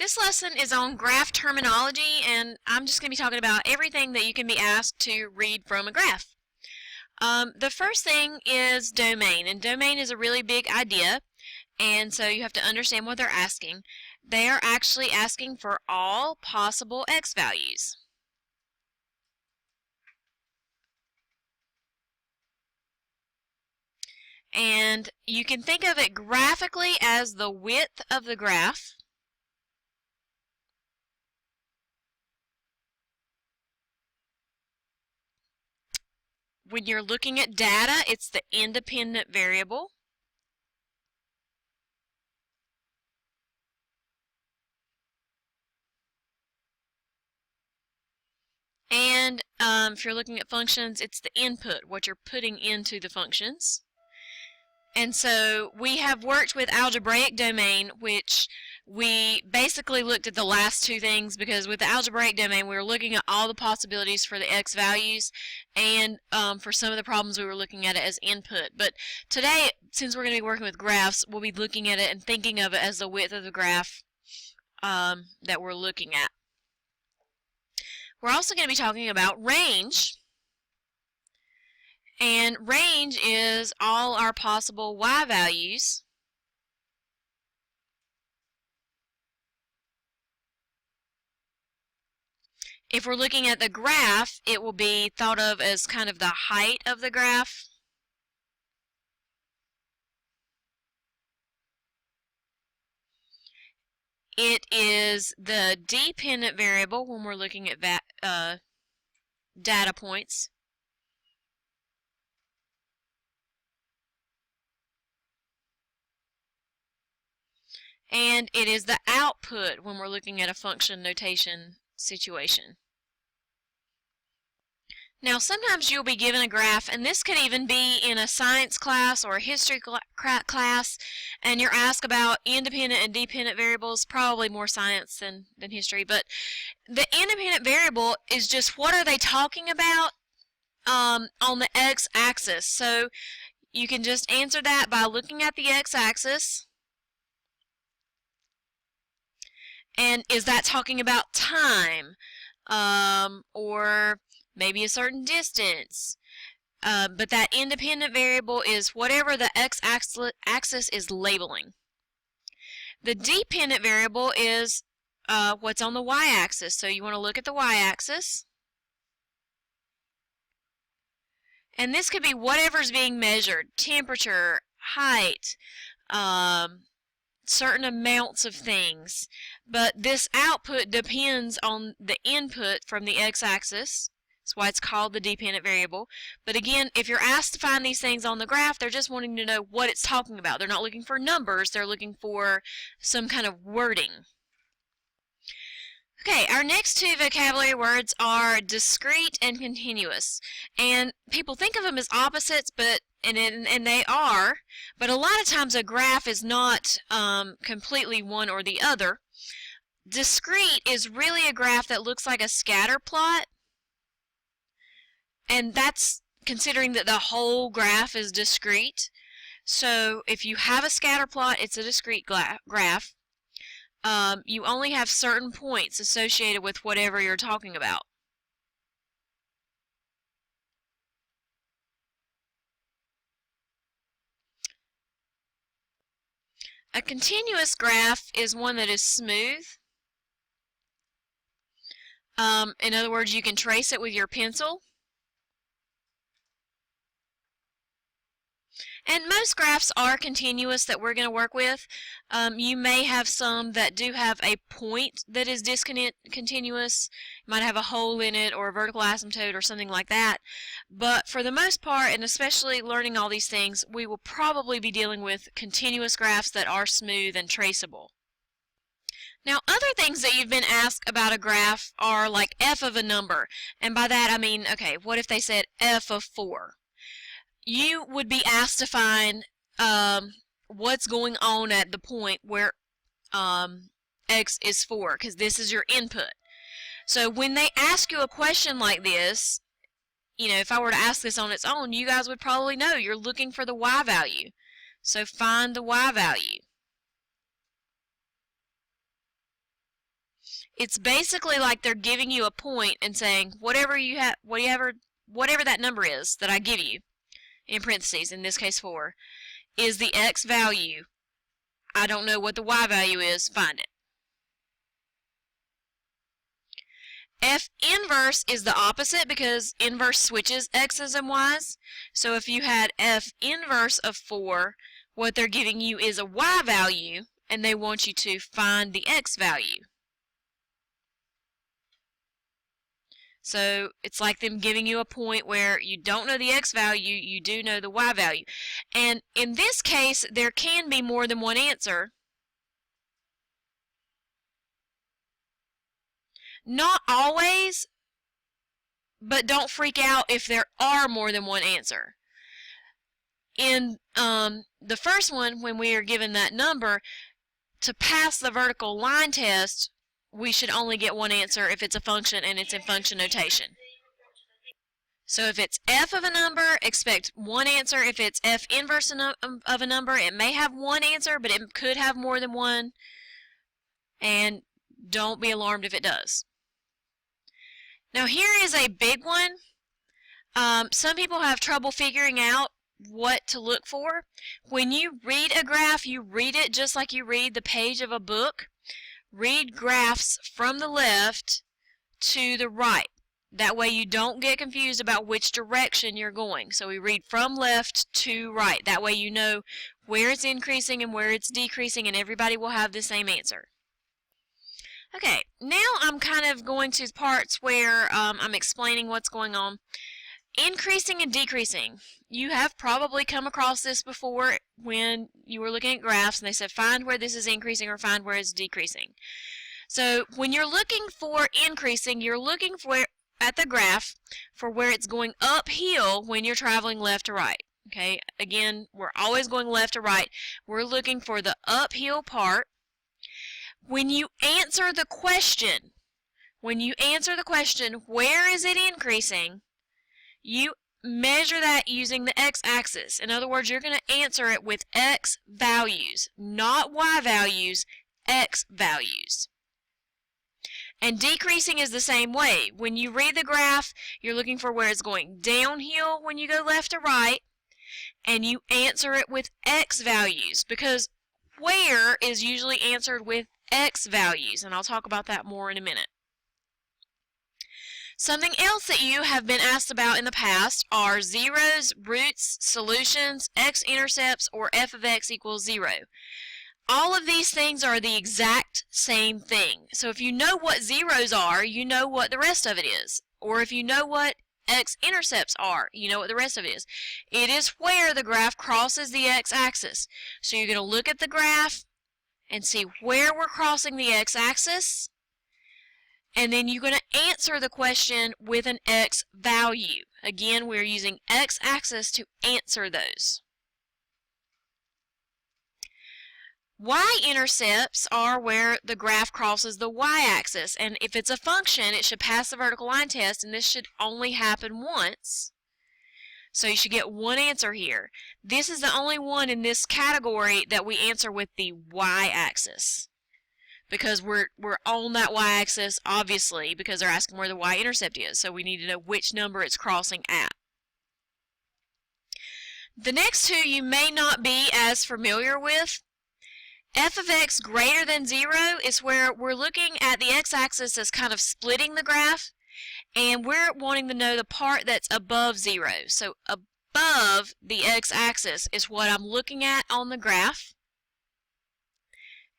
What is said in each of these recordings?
This lesson is on graph terminology, and I'm just going to be talking about everything that you can be asked to read from a graph. The first thing is domain, and domain is a really big idea, and so you have to understand what they're asking. They are actually asking for all possible x values. And you can think of it graphically as the width of the graph. When you're looking at data, it's the independent variable. And if you're looking at functions, it's the input, what you're putting into the functions. And so we have worked with algebraic domain, which we basically looked at the last two things, because with the algebraic domain we were looking at all the possibilities for the x values, and for some of the problems we were looking at it as input. But today, since we're going to be working with graphs, we'll be looking at it and thinking of it as the width of the graph that we're looking at. We're also going to be talking about range. And range is all our possible y values if we're looking at the graph. It will be thought of as kind of the height of the graph. It is the dependent variable when we're looking at data points. And it is the output when we're looking at a function notation situation. Now, sometimes you'll be given a graph, and this could even be in a science class or a history class, and you're asked about independent and dependent variables, probably more science than history. But the independent variable is just what are they talking about on the x-axis. So you can just answer that by looking at the x-axis. And is that talking about time, or maybe a certain distance? But that independent variable is whatever the x-axis is labeling. The dependent variable is what's on the y-axis. So you want to look at the y-axis. And this could be whatever's being measured: temperature, height, certain amounts of things. But this output depends on the input from the x-axis. That's why it's called the dependent variable. But again, if you're asked to find these things on the graph, they're just wanting to know what it's talking about. They're not looking for numbers, they're looking for some kind of wording. Okay, our next two vocabulary words are discrete and continuous. And people think of them as opposites, but and they are, but a lot of times a graph is not completely one or the other. Discrete is really a graph that looks like a scatter plot, and that's considering that the whole graph is discrete. So if you have a scatter plot, it's a discrete graph. You only have certain points associated with whatever you're talking about. A continuous graph is one that is smooth. In other words, you can trace it with your pencil. And most graphs are continuous that we're going to work with. You may have some that do have a point that is discontinuous. You might have a hole in it or a vertical asymptote or something like that. But for the most part, and especially learning all these things, we will probably be dealing with continuous graphs that are smooth and traceable. Now, other things that you've been asked about a graph are like f of a number. And by that I mean, okay, what if they said f of 4? You would be asked to find what's going on at the point where x is 4, because this is your input. So when they ask you a question like this, you know, if I were to ask this on its own, you guys would probably know you're looking for the y value. So find the y value. It's basically like they're giving you a point and saying whatever you have, whatever that number is that I give you, in parentheses, in this case 4, is the x value. I don't know what the y value is, find it. F inverse is the opposite because inverse switches x's and y's. So if you had F inverse of 4, what they're giving you is a y value, and they want you to find the x value. So it's like them giving you a point where you don't know the x value, you do know the y value. And in this case, there can be more than one answer. Not always, but don't freak out if there are more than one answer. In the first one, when we are given that number, to pass the vertical line test, we should only get one answer if it's a function and it's in function notation. So if it's f of a number, expect one answer. If it's f inverse of a number, it may have one answer, but it could have more than one. And don't be alarmed if it does. Now here is a big one. Some people have trouble figuring out what to look for. When you read a graph, you read it just like you read the page of a book. Read graphs from the left to the right. That way you don't get confused about which direction you're going. So we read from left to right. That way you know where it's increasing and where it's decreasing, and everybody will have the same answer. Okay, now I'm kind of going to parts where I'm explaining what's going on. Increasing and decreasing. You have probably come across this before when you were looking at graphs and they said find where this is increasing or find where it's decreasing. So when you're looking for increasing, you're looking for at the graph for where it's going uphill when you're traveling left to right. Okay, again, we're always going left to right. We're looking for the uphill part. When you answer the question, where is it increasing, you measure that using the x-axis. In other words, you're going to answer it with x values, not y values, x values. And decreasing is the same way. When you read the graph, you're looking for where it's going downhill when you go left to right, and you answer it with x values, because where is usually answered with x values, and I'll talk about that more in a minute. Something else that you have been asked about in the past are zeros, roots, solutions, x-intercepts, or f of x equals 0. All of these things are the exact same thing. So if you know what zeros are, you know what the rest of it is. Or if you know what x-intercepts are, you know what the rest of it is. It is where the graph crosses the x-axis. So you're going to look at the graph and see where we're crossing the x-axis, and then you're going to answer the question with an x value. Again, we're using x-axis to answer those. Y-intercepts are where the graph crosses the y-axis, and if it's a function, it should pass the vertical line test, and this should only happen once. So you should get one answer here. This is the only one in this category that we answer with the y-axis, because we're on that y-axis, obviously, because they're asking where the y-intercept is, so we need to know which number it's crossing at. The next two you may not be as familiar with. F of x greater than 0 is where we're looking at the x-axis as kind of splitting the graph, and we're wanting to know the part that's above 0. So above the x-axis is what I'm looking at on the graph.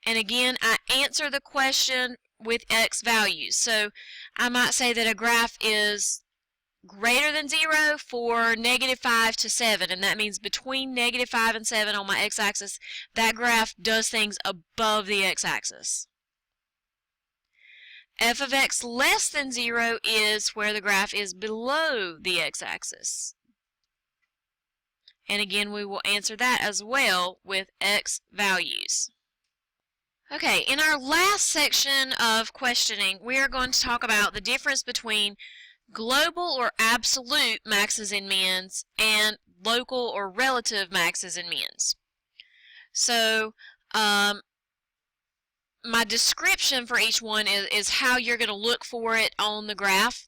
And again, I answer the question with x values. So I might say that a graph is greater than 0 for -5 to 7, and that means between -5 and 7 on my x-axis, that graph does things above the x-axis. F of x less than 0 is where the graph is below the x-axis. And again, we will answer that as well with x values. Okay, in our last section of questioning, we are going to talk about the difference between global or absolute maxes and mins and local or relative maxes and mins. So my description for each one is how you're going to look for it on the graph.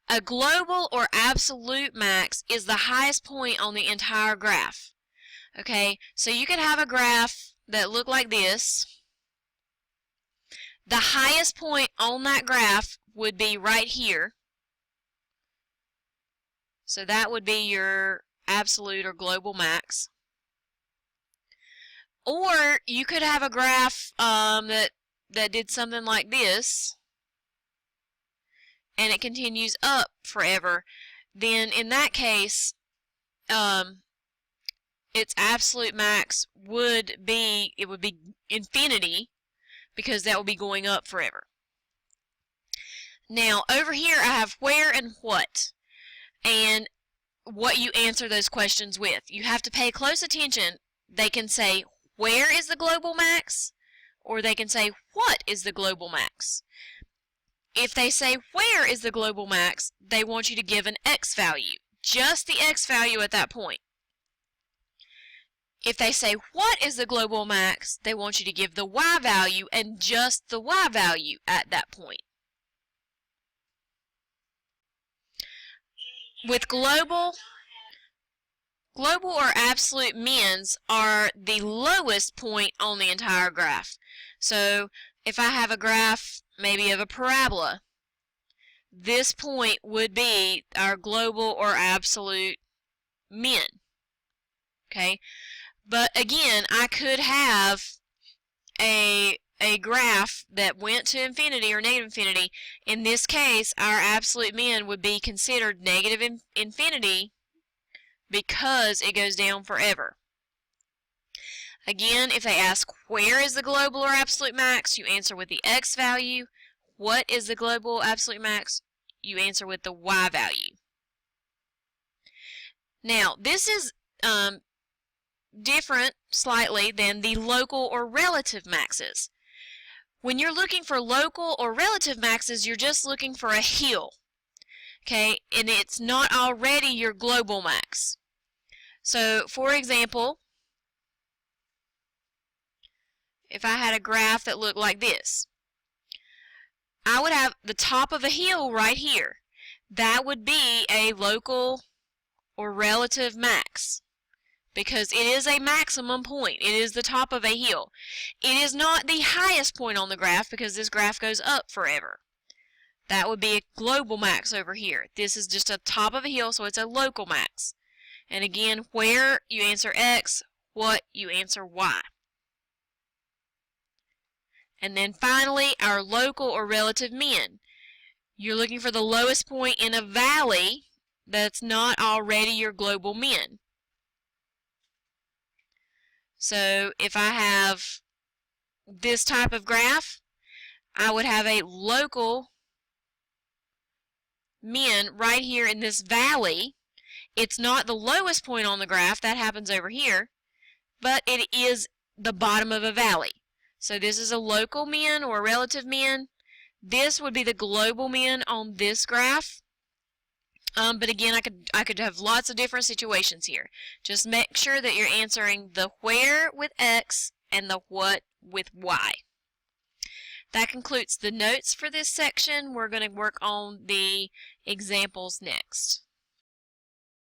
A global or absolute max is the highest point on the entire graph. Okay, so you could have a graph that looked like this. The highest point on that graph would be right here. So that would be your absolute or global max. Or you could have a graph that did something like this, and it continues up forever. Then in that case, its absolute max would be infinity, because that will be going up forever. Now over here I have where and what, and what you answer those questions with. You have to pay close attention. They can say, where is the global max? Or they can say, what is the global max? If they say, where is the global max, they want you to give an x value, just the x value at that point. If they say, what is the global max, they want you to give the y value and just the y value at that point. With global or absolute mins are the lowest point on the entire graph. So if I have a graph maybe of a parabola, this point would be our global or absolute min. Okay, but again, I could have a graph that went to infinity or negative infinity. In this case, our absolute min would be considered negative infinity because it goes down forever. Again, if they ask where is the global or absolute max, you answer with the x value. What is the global absolute max? You answer with the y value. Now, this is different slightly than the local or relative maxes. When you're looking for local or relative maxes, you're just looking for a hill. Okay, and it's not already your global max. So, for example, if I had a graph that looked like this, I would have the top of a hill right here. That would be a local or relative max, because it is a maximum point. It is the top of a hill. It is not the highest point on the graph, because this graph goes up forever. That would be a global max over here. This is just a top of a hill, so it's a local max. And again, where, you answer x, what, you answer y. And then finally, our local or relative min. You're looking for the lowest point in a valley that's not already your global min. So if I have this type of graph, I would have a local min right here in this valley. It's not the lowest point on the graph, that happens over here, but it is the bottom of a valley. So this is a local min or a relative min. This would be the global min on this graph. But again, I could have lots of different situations here. Just make sure that you're answering the where with x and the what with y. That concludes the notes for this section. We're going to work on the examples next.